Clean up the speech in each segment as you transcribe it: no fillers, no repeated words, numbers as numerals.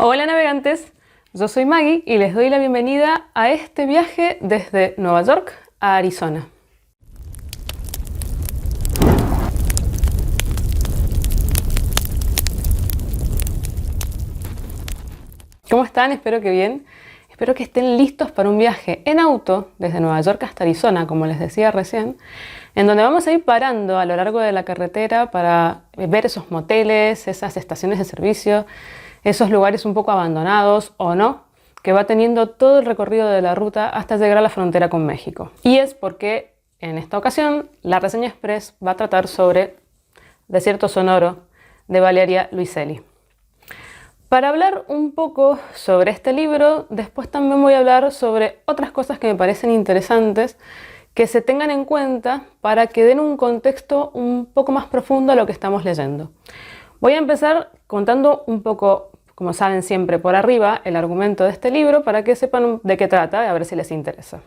Hola navegantes, yo soy Maggie y les doy la bienvenida a este viaje desde Nueva York a Arizona. ¿Cómo están? Espero que bien. Espero que estén listos para un viaje en auto desde Nueva York hasta Arizona, como les decía recién, en donde vamos a ir parando a lo largo de la carretera para ver esos moteles, esas estaciones de servicio, esos lugares un poco abandonados o no, que va teniendo todo el recorrido de la ruta hasta llegar a la frontera con México. Y es porque en esta ocasión la reseña express va a tratar sobre Desierto Sonoro de Valeria Luiselli. Para hablar un poco sobre este libro, después también voy a hablar sobre otras cosas que me parecen interesantes que se tengan en cuenta para que den un contexto un poco más profundo a lo que estamos leyendo. Voy a empezar contando un poco, como saben siempre por arriba, el argumento de este libro para que sepan de qué trata, a ver si les interesa.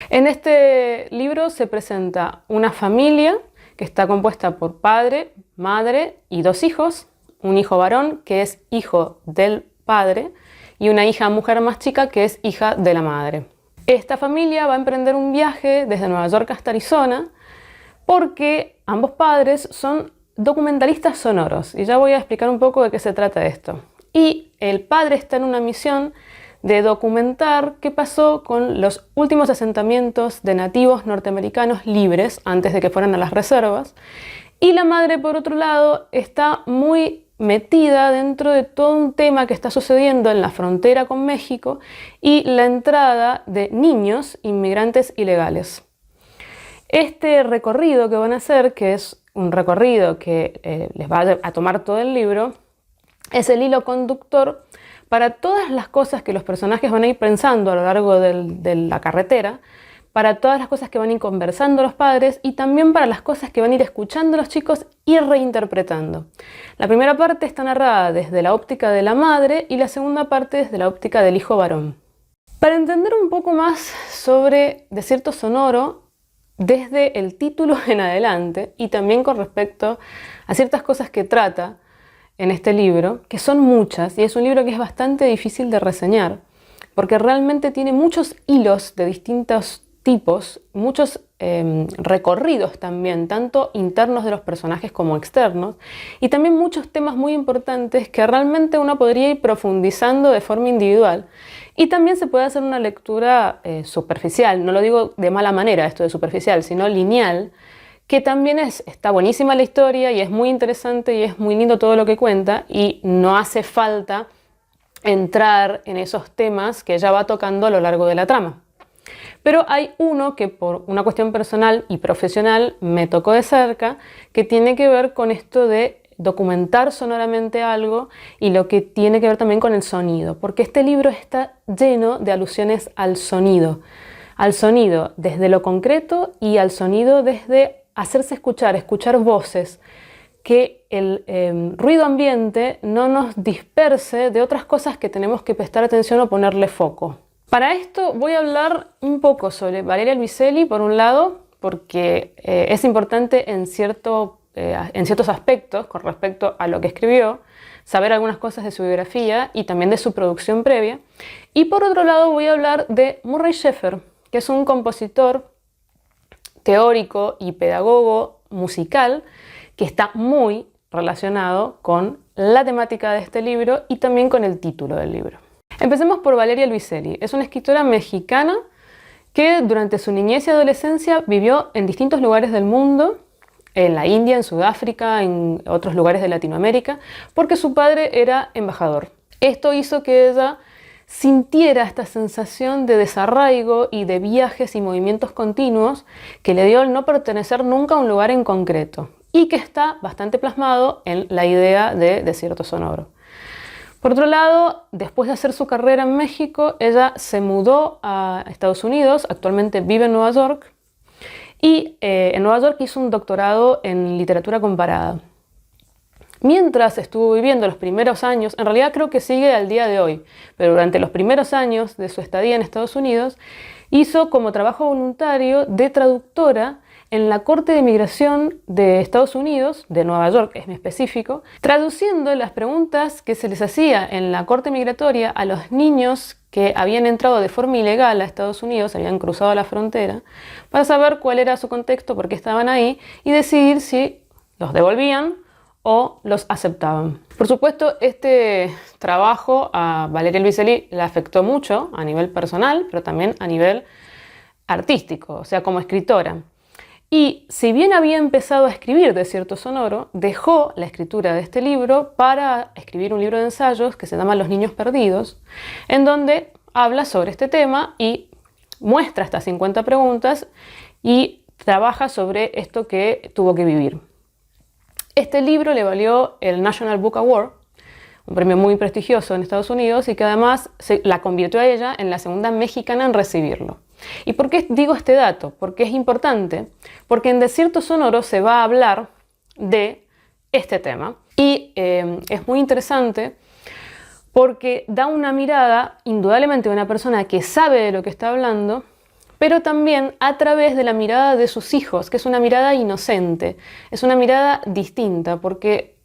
En este libro se presenta una familia que está compuesta por padre, madre y dos hijos. Un hijo varón que es hijo del padre y una hija mujer más chica que es hija de la madre. Esta familia va a emprender un viaje desde Nueva York hasta Arizona porque ambos padres son documentalistas sonoros y ya voy a explicar un poco de qué se trata esto. Y el padre está en una misión de documentar qué pasó con los últimos asentamientos de nativos norteamericanos libres antes de que fueran a las reservas. Y la madre, por otro lado, está muy metida dentro de todo un tema que está sucediendo en la frontera con México y la entrada de niños inmigrantes ilegales. Este recorrido que van a hacer, que es un recorrido que les va a tomar todo el libro, es el hilo conductor para todas las cosas que los personajes van a ir pensando a lo largo de la carretera, para todas las cosas que van a ir conversando los padres y también para las cosas que van a ir escuchando los chicos y reinterpretando. La primera parte está narrada desde la óptica de la madre y la segunda parte desde la óptica del hijo varón. Para entender un poco más sobre Desierto Sonoro, desde el título en adelante y también con respecto a ciertas cosas que trata en este libro, que son muchas y es un libro que es bastante difícil de reseñar, porque realmente tiene muchos hilos de distintos tipos, muchos recorridos también, tanto internos de los personajes como externos, y también muchos temas muy importantes que realmente uno podría ir profundizando de forma individual. Y también se puede hacer una lectura superficial, no lo digo de mala manera esto de superficial, sino lineal, que también está buenísima la historia y es muy interesante y es muy lindo todo lo que cuenta y no hace falta entrar en esos temas que ya va tocando a lo largo de la trama. Pero hay uno que por una cuestión personal y profesional me tocó de cerca, que tiene que ver con esto de documentar sonoramente algo y lo que tiene que ver también con el sonido, porque este libro está lleno de alusiones al sonido desde lo concreto y al sonido desde hacerse escuchar voces, que el ruido ambiente no nos disperse de otras cosas que tenemos que prestar atención o ponerle foco. Para esto voy a hablar un poco sobre Valeria Luiselli, por un lado, porque es importante en ciertos aspectos con respecto a lo que escribió, saber algunas cosas de su biografía y también de su producción previa. Y por otro lado voy a hablar de Murray Schafer, que es un compositor teórico y pedagogo musical que está muy relacionado con la temática de este libro y también con el título del libro. Empecemos por Valeria Luiselli. Es una escritora mexicana que durante su niñez y adolescencia vivió en distintos lugares del mundo, en la India, en Sudáfrica, en otros lugares de Latinoamérica, porque su padre era embajador. Esto hizo que ella sintiera esta sensación de desarraigo y de viajes y movimientos continuos que le dio el no pertenecer nunca a un lugar en concreto y que está bastante plasmado en la idea de Desierto Sonoro. Por otro lado, después de hacer su carrera en México, ella se mudó a Estados Unidos, actualmente vive en Nueva York, y en Nueva York hizo un doctorado en literatura comparada. Mientras estuvo viviendo los primeros años, en realidad creo que sigue al día de hoy, pero durante los primeros años de su estadía en Estados Unidos, hizo como trabajo voluntario de traductora en la Corte de Migración de Estados Unidos, de Nueva York es específico, traduciendo las preguntas que se les hacía en la Corte Migratoria a los niños que habían entrado de forma ilegal a Estados Unidos, habían cruzado la frontera, para saber cuál era su contexto, por qué estaban ahí, y decidir si los devolvían o los aceptaban. Por supuesto, este trabajo a Valeria Luiselli le afectó mucho a nivel personal, pero también a nivel artístico, o sea, como escritora. Y si bien había empezado a escribir Desierto Sonoro, dejó la escritura de este libro para escribir un libro de ensayos que se llama Los Niños Perdidos, en donde habla sobre este tema y muestra estas 50 preguntas y trabaja sobre esto que tuvo que vivir. Este libro le valió el National Book Award, un premio muy prestigioso en Estados Unidos y que además la convirtió a ella en la segunda mexicana en recibirlo. ¿Y por qué digo este dato? Porque es importante, porque en Desierto Sonoro se va a hablar de este tema y es muy interesante porque da una mirada indudablemente de una persona que sabe de lo que está hablando, pero también a través de la mirada de sus hijos, que es una mirada inocente, es una mirada distinta, porque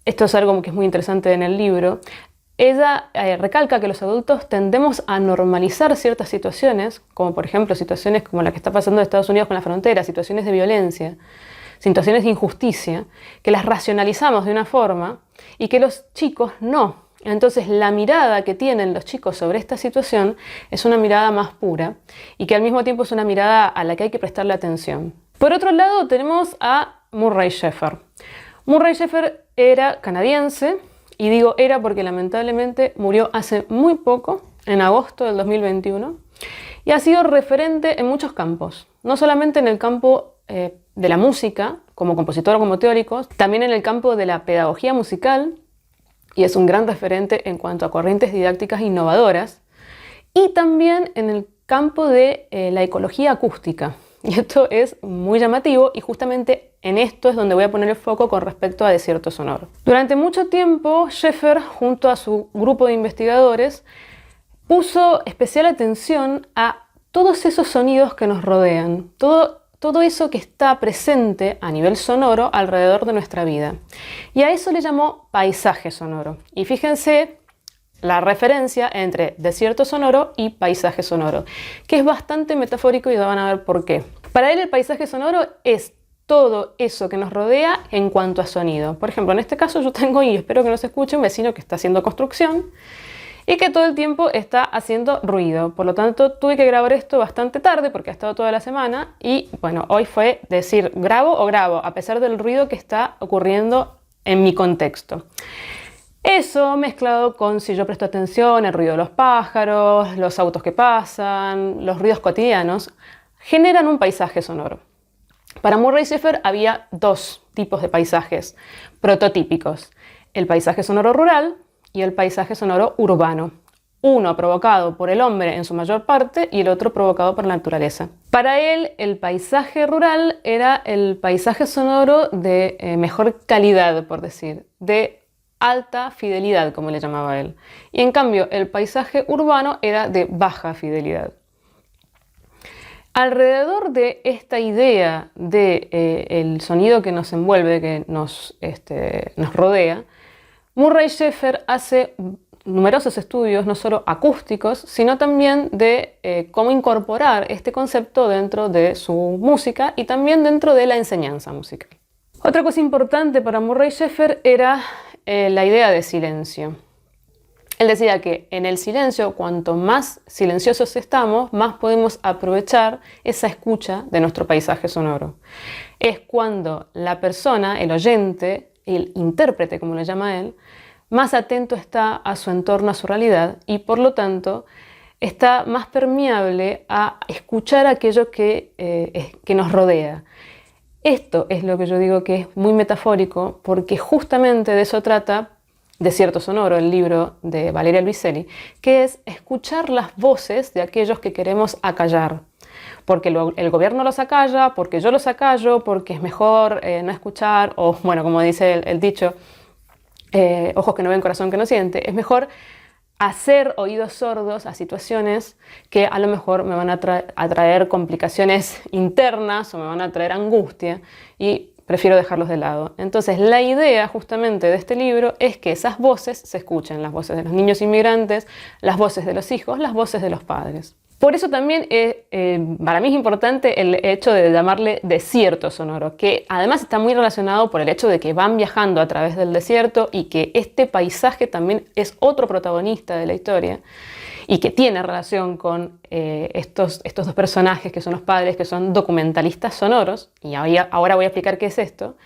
esto es algo que es muy interesante en el libro. Ella recalca que los adultos tendemos a normalizar ciertas situaciones, como por ejemplo situaciones como la que está pasando en Estados Unidos con la frontera, situaciones de violencia, situaciones de injusticia, que las racionalizamos de una forma y que los chicos no. Entonces la mirada que tienen los chicos sobre esta situación es una mirada más pura y que al mismo tiempo es una mirada a la que hay que prestarle atención. Por otro lado tenemos a Murray Schafer. Murray Schafer era canadiense, y digo era porque lamentablemente murió hace muy poco, en agosto del 2021, y ha sido referente en muchos campos, no solamente en el campo de la música, como compositor o como teórico, también en el campo de la pedagogía musical, y es un gran referente en cuanto a corrientes didácticas innovadoras, y también en el campo de la ecología acústica. Y esto es muy llamativo y justamente en esto es donde voy a poner el foco con respecto a Desierto Sonoro. Durante mucho tiempo, Schafer, junto a su grupo de investigadores, puso especial atención a todos esos sonidos que nos rodean, todo eso que está presente a nivel sonoro alrededor de nuestra vida. Y a eso le llamó paisaje sonoro. Y fíjense la referencia entre desierto sonoro y paisaje sonoro, que es bastante metafórico y van a ver por qué. Para él el paisaje sonoro es todo eso que nos rodea en cuanto a sonido. Por ejemplo, en este caso yo tengo, y espero que no se escuche, un vecino que está haciendo construcción y que todo el tiempo está haciendo ruido. Por lo tanto, tuve que grabar esto bastante tarde porque ha estado toda la semana y bueno, hoy fue decir grabo o grabo, a pesar del ruido que está ocurriendo en mi contexto. Eso mezclado con, si yo presto atención, el ruido de los pájaros, los autos que pasan, los ruidos cotidianos, generan un paisaje sonoro. Para Murray Schafer había dos tipos de paisajes prototípicos: el paisaje sonoro rural y el paisaje sonoro urbano. Uno provocado por el hombre en su mayor parte y el otro provocado por la naturaleza. Para él, el paisaje rural era el paisaje sonoro de mejor calidad, por decir, de alta fidelidad, como le llamaba él. Y en cambio, el paisaje urbano era de baja fidelidad. Alrededor de esta idea de el sonido que nos envuelve, que nos rodea, Murray Schafer hace numerosos estudios, no solo acústicos, sino también de cómo incorporar este concepto dentro de su música y también dentro de la enseñanza musical. Otra cosa importante para Murray Schafer era la idea de silencio. Él decía que en el silencio, cuanto más silenciosos estamos, más podemos aprovechar esa escucha de nuestro paisaje sonoro. Es cuando la persona, el oyente, el intérprete, como le llama él, más atento está a su entorno, a su realidad, y por lo tanto está más permeable a escuchar aquello que nos rodea. Esto es lo que yo digo que es muy metafórico, porque justamente de eso trata Desierto Sonoro, el libro de Valeria Luiselli, que es escuchar las voces de aquellos que queremos acallar. Porque el gobierno los acalla, porque yo los acallo, porque es mejor no escuchar, o bueno, como dice el dicho, ojos que no ven, corazón que no siente, es mejor hacer oídos sordos a situaciones que a lo mejor me van a traer complicaciones internas o me van a traer angustia, y prefiero dejarlos de lado. Entonces, la idea justamente de este libro es que esas voces se escuchen, las voces de los niños inmigrantes, las voces de los hijos, las voces de los padres. Por eso también para mí es importante el hecho de llamarle desierto sonoro, que además está muy relacionado por el hecho de que van viajando a través del desierto y que este paisaje también es otro protagonista de la historia y que tiene relación con estos dos personajes que son los padres, que son documentalistas sonoros, y ahora voy a explicar qué es esto.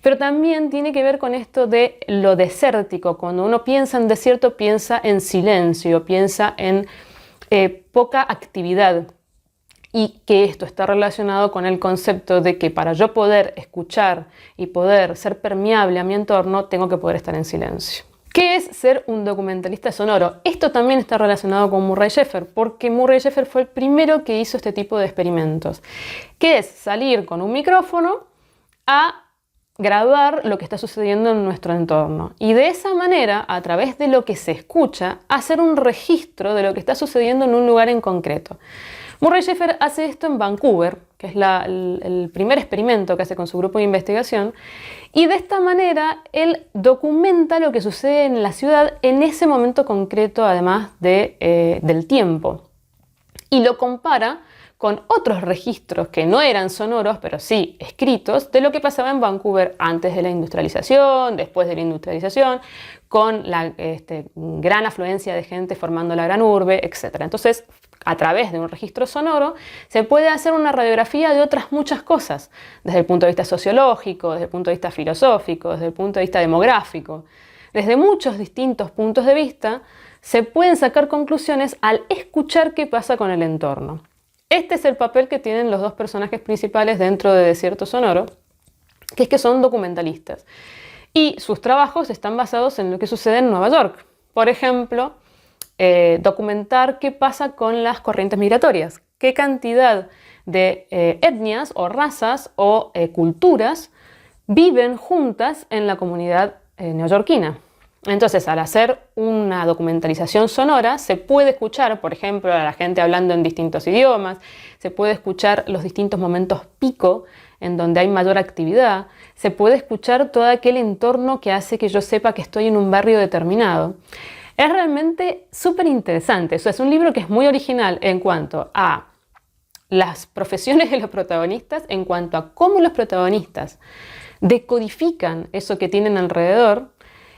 Pero también tiene que ver con esto de lo desértico. Cuando uno piensa en desierto, piensa en silencio, piensa en poca actividad, y que esto está relacionado con el concepto de que para yo poder escuchar y poder ser permeable a mi entorno, tengo que poder estar en silencio. ¿Qué es ser un documentalista sonoro? Esto también está relacionado con Murray Schafer, porque Murray Schafer fue el primero que hizo este tipo de experimentos, que es salir con un micrófono a grabar lo que está sucediendo en nuestro entorno, y de esa manera, a través de lo que se escucha, hacer un registro de lo que está sucediendo en un lugar en concreto. Murray Schafer hace esto en Vancouver, que es el primer experimento que hace con su grupo de investigación, y de esta manera él documenta lo que sucede en la ciudad en ese momento concreto, además del tiempo, y lo compara con otros registros que no eran sonoros, pero sí escritos, de lo que pasaba en Vancouver antes de la industrialización, después de la industrialización, con la gran afluencia de gente formando la gran urbe, etc. Entonces, a través de un registro sonoro, se puede hacer una radiografía de otras muchas cosas, desde el punto de vista sociológico, desde el punto de vista filosófico, desde el punto de vista demográfico. Desde muchos distintos puntos de vista, se pueden sacar conclusiones al escuchar qué pasa con el entorno. Este es el papel que tienen los dos personajes principales dentro de Desierto Sonoro, que es que son documentalistas. Y sus trabajos están basados en lo que sucede en Nueva York. Por ejemplo, documentar qué pasa con las corrientes migratorias, qué cantidad de etnias o razas o culturas viven juntas en la comunidad neoyorquina. Entonces, al hacer una documentalización sonora, se puede escuchar, por ejemplo, a la gente hablando en distintos idiomas, se puede escuchar los distintos momentos pico en donde hay mayor actividad, se puede escuchar todo aquel entorno que hace que yo sepa que estoy en un barrio determinado. Es realmente súper interesante. O sea, es un libro que es muy original en cuanto a las profesiones de los protagonistas, en cuanto a cómo los protagonistas decodifican eso que tienen alrededor,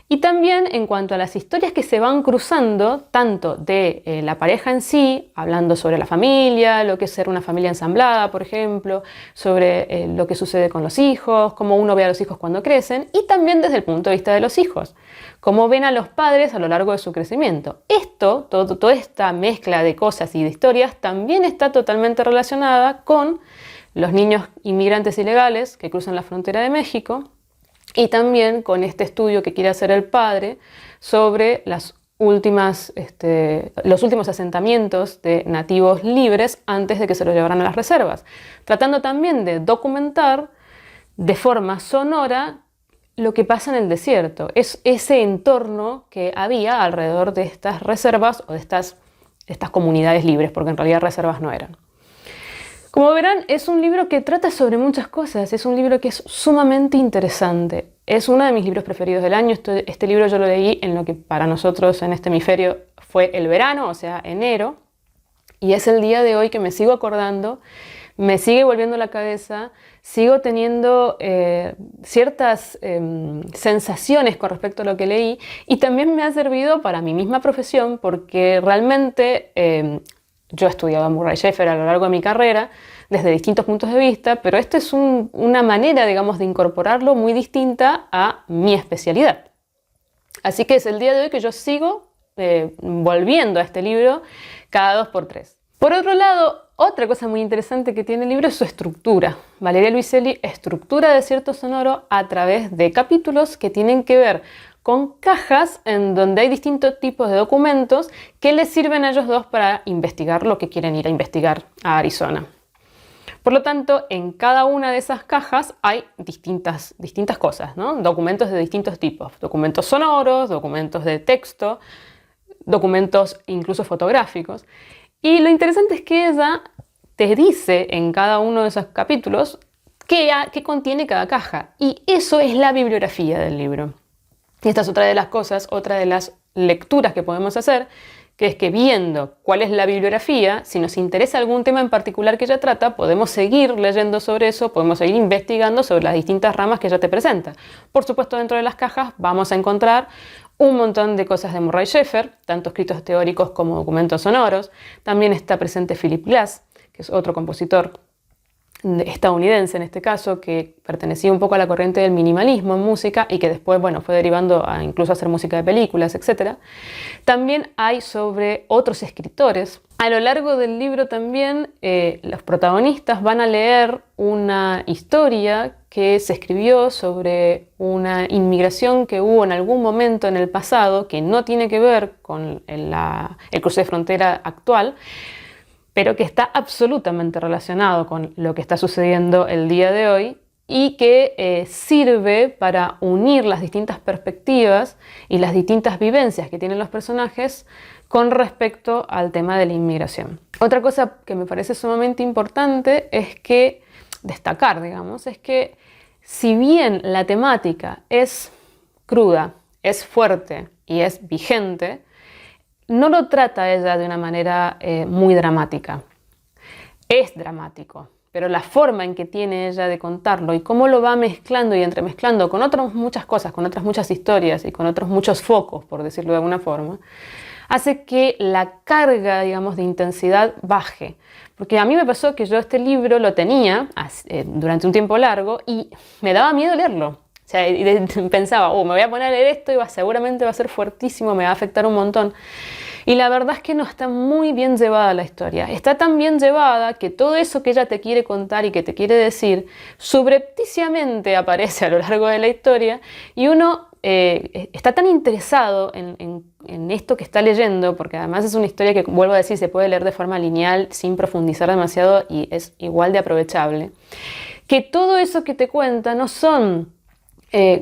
y también en cuanto a las historias que se van cruzando, tanto de la pareja en sí, hablando sobre la familia, lo que es ser una familia ensamblada, por ejemplo, sobre lo que sucede con los hijos, cómo uno ve a los hijos cuando crecen, y también desde el punto de vista de los hijos, cómo ven a los padres a lo largo de su crecimiento. Toda esta mezcla de cosas y de historias también está totalmente relacionada con los niños inmigrantes ilegales que cruzan la frontera de México, y también con este estudio que quiere hacer el padre sobre los últimos asentamientos de nativos libres antes de que se los llevaran a las reservas, tratando también de documentar de forma sonora lo que pasa en el desierto. Es ese entorno que había alrededor de estas reservas o de estas comunidades libres, porque en realidad reservas no eran. Como verán, es un libro que trata sobre muchas cosas, es un libro que es sumamente interesante. Es uno de mis libros preferidos del año. Este libro yo lo leí en lo que para nosotros en este hemisferio fue el verano, o sea, enero, y es el día de hoy que me sigo acordando, me sigue volviendo la cabeza, sigo teniendo ciertas sensaciones con respecto a lo que leí, y también me ha servido para mi misma profesión, porque realmente yo he estudiado a Murray Schafer a lo largo de mi carrera, desde distintos puntos de vista, pero esta es una manera, digamos, de incorporarlo muy distinta a mi especialidad. Así que es el día de hoy que yo sigo volviendo a este libro cada 2 por 3. Por otro lado, otra cosa muy interesante que tiene el libro es su estructura. Valeria Luiselli estructura Desierto Sonoro a través de capítulos que tienen que ver con cajas en donde hay distintos tipos de documentos que les sirven a ellos dos para investigar lo que quieren ir a investigar a Arizona. Por lo tanto, en cada una de esas cajas hay distintas cosas, ¿no? Documentos de distintos tipos, documentos sonoros, documentos de texto, documentos incluso fotográficos. Y lo interesante es que ella te dice en cada uno de esos capítulos qué contiene cada caja. Y eso es la bibliografía del libro. Y esta es otra de las cosas, otra de las lecturas que podemos hacer, que es que viendo cuál es la bibliografía, si nos interesa algún tema en particular que ella trata, podemos seguir leyendo sobre eso, podemos seguir investigando sobre las distintas ramas que ella te presenta. Por supuesto, dentro de las cajas vamos a encontrar un montón de cosas de Murray Schafer, tanto escritos teóricos como documentos sonoros. También está presente Philip Glass, que es otro compositor estadounidense en este caso, que pertenecía un poco a la corriente del minimalismo en música y que después, bueno, fue derivando a incluso hacer música de películas, etc. También hay sobre otros escritores. A lo largo del libro también los protagonistas van a leer una historia que se escribió sobre una inmigración que hubo en algún momento en el pasado que no tiene que ver con el cruce de frontera actual, pero que está absolutamente relacionado con lo que está sucediendo el día de hoy y que sirve para unir las distintas perspectivas y las distintas vivencias que tienen los personajes con respecto al tema de la inmigración. Otra cosa que me parece sumamente importante es que destacar, digamos, es que si bien la temática es cruda, es fuerte y es vigente, no lo trata ella de una manera muy dramática. Es dramático, pero la forma en que tiene ella de contarlo y cómo lo va mezclando y entremezclando con otras muchas cosas, con otras muchas historias y con otros muchos focos, por decirlo de alguna forma, hace que la carga, digamos, de intensidad baje. Porque a mí me pasó que yo este libro lo tenía durante un tiempo largo y me daba miedo leerlo. O sea, pensaba, me voy a poner a leer esto y seguramente va a ser fuertísimo, me va a afectar un montón. Y la verdad es que no está muy bien llevada la historia. Está tan bien llevada que todo eso que ella te quiere contar y que te quiere decir, subrepticiamente aparece a lo largo de la historia y uno está tan interesado en esto que está leyendo, porque además es una historia que, vuelvo a decir, se puede leer de forma lineal sin profundizar demasiado y es igual de aprovechable, que todo eso que te cuenta no son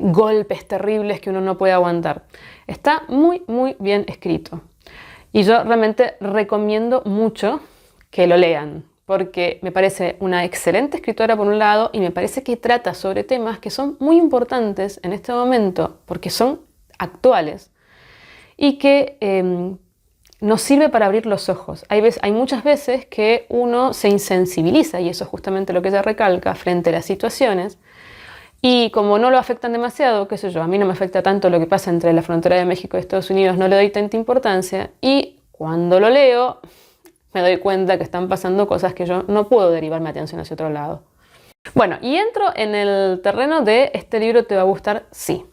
golpes terribles que uno no puede aguantar. Está muy, muy bien escrito. Y yo realmente recomiendo mucho que lo lean, porque me parece una excelente escritora por un lado y me parece que trata sobre temas que son muy importantes en este momento, porque son actuales y que nos sirve para abrir los ojos. Hay muchas veces que uno se insensibiliza, y eso es justamente lo que ella recalca, frente a las situaciones. Y como no lo afectan demasiado, qué sé yo, a mí no me afecta tanto lo que pasa entre la frontera de México y Estados Unidos, no le doy tanta importancia y cuando lo leo me doy cuenta que están pasando cosas que yo no puedo derivar mi atención hacia otro lado. Bueno, y entro en el terreno de este libro te va a gustar sí.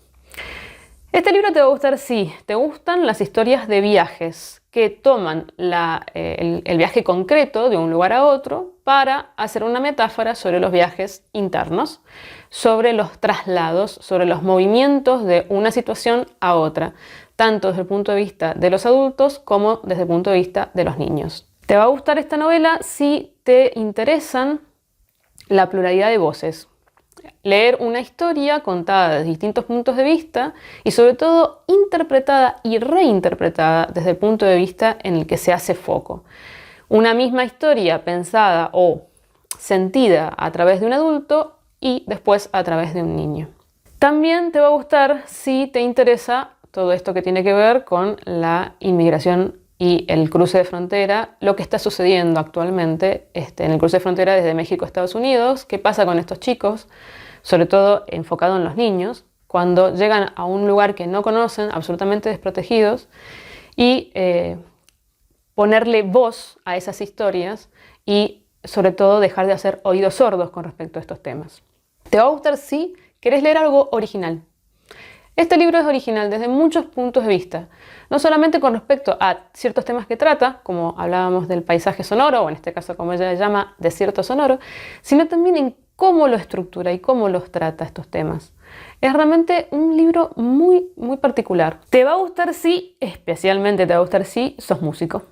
Este libro te va a gustar si te gustan las historias de viajes que toman el viaje concreto de un lugar a otro para hacer una metáfora sobre los viajes internos, sobre los traslados, sobre los movimientos de una situación a otra, tanto desde el punto de vista de los adultos como desde el punto de vista de los niños. Te va a gustar esta novela si te interesan la pluralidad de voces. Leer una historia contada desde distintos puntos de vista y sobre todo interpretada y reinterpretada desde el punto de vista en el que se hace foco. Una misma historia pensada o sentida a través de un adulto y después a través de un niño. También te va a gustar si te interesa todo esto que tiene que ver con la inmigración y el cruce de frontera, lo que está sucediendo actualmente en el cruce de frontera desde México a Estados Unidos, qué pasa con estos chicos, sobre todo enfocado en los niños, cuando llegan a un lugar que no conocen, absolutamente desprotegidos, y ponerle voz a esas historias y sobre todo dejar de hacer oídos sordos con respecto a estos temas. Te va a gustar si querés leer algo original. Este libro es original desde muchos puntos de vista, no solamente con respecto a ciertos temas que trata, como hablábamos del paisaje sonoro, o en este caso como ella le llama, desierto sonoro, sino también en cómo lo estructura y cómo los trata estos temas. Es realmente un libro muy, muy particular. Te va a gustar si, especialmente te va a gustar si sos músico.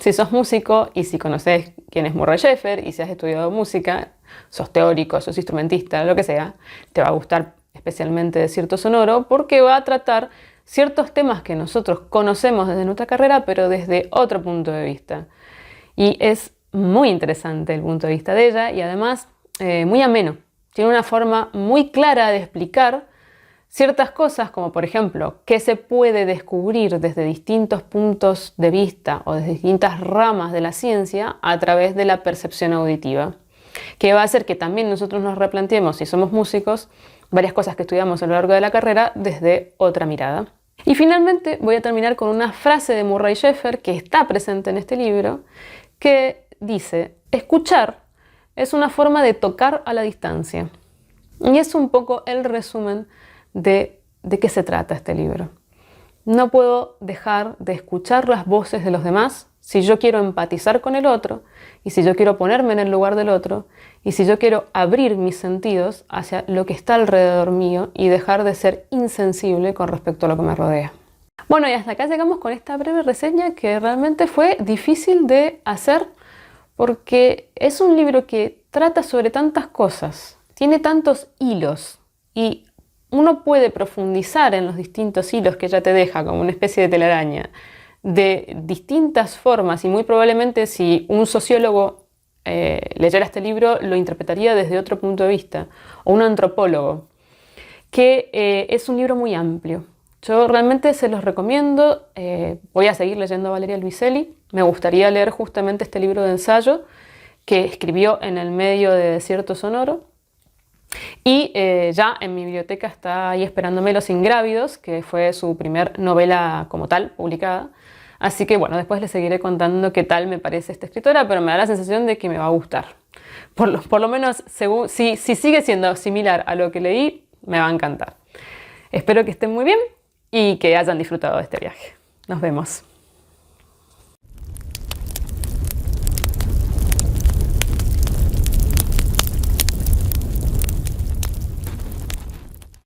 Si sos músico y si conoces quién es Murray Schafer y si has estudiado música, sos teórico, sos instrumentista, lo que sea, te va a gustar especialmente Desierto Sonoro, porque va a tratar ciertos temas que nosotros conocemos desde nuestra carrera, pero desde otro punto de vista. Y es muy interesante el punto de vista de ella y además muy ameno. Tiene una forma muy clara de explicar ciertas cosas, como por ejemplo, qué se puede descubrir desde distintos puntos de vista o desde distintas ramas de la ciencia a través de la percepción auditiva, que va a hacer que también nosotros nos replanteemos, si somos músicos, varias cosas que estudiamos a lo largo de la carrera desde otra mirada. Y finalmente voy a terminar con una frase de Murray Schafer que está presente en este libro, que dice: escuchar es una forma de tocar a la distancia. Y es un poco el resumen de qué se trata este libro. No puedo dejar de escuchar las voces de los demás si yo quiero empatizar con el otro y si yo quiero ponerme en el lugar del otro y si yo quiero abrir mis sentidos hacia lo que está alrededor mío y dejar de ser insensible con respecto a lo que me rodea. Bueno, y hasta acá llegamos con esta breve reseña que realmente fue difícil de hacer porque es un libro que trata sobre tantas cosas, tiene tantos hilos y uno puede profundizar en los distintos hilos que ella te deja como una especie de telaraña de distintas formas y muy probablemente si un sociólogo leyera este libro lo interpretaría desde otro punto de vista, o un antropólogo, que es un libro muy amplio. Yo realmente se los recomiendo. Voy a seguir leyendo a Valeria Luiselli. Me gustaría leer justamente este libro de ensayo que escribió en el medio de Desierto Sonoro. Y ya en mi biblioteca está ahí esperándome Los Ingrávidos, que fue su primer novela como tal publicada. Así que bueno, después les seguiré contando qué tal me parece esta escritora, pero me da la sensación de que me va a gustar. Por lo menos, si sigue siendo similar a lo que leí, me va a encantar. Espero que estén muy bien y que hayan disfrutado de este viaje. Nos vemos.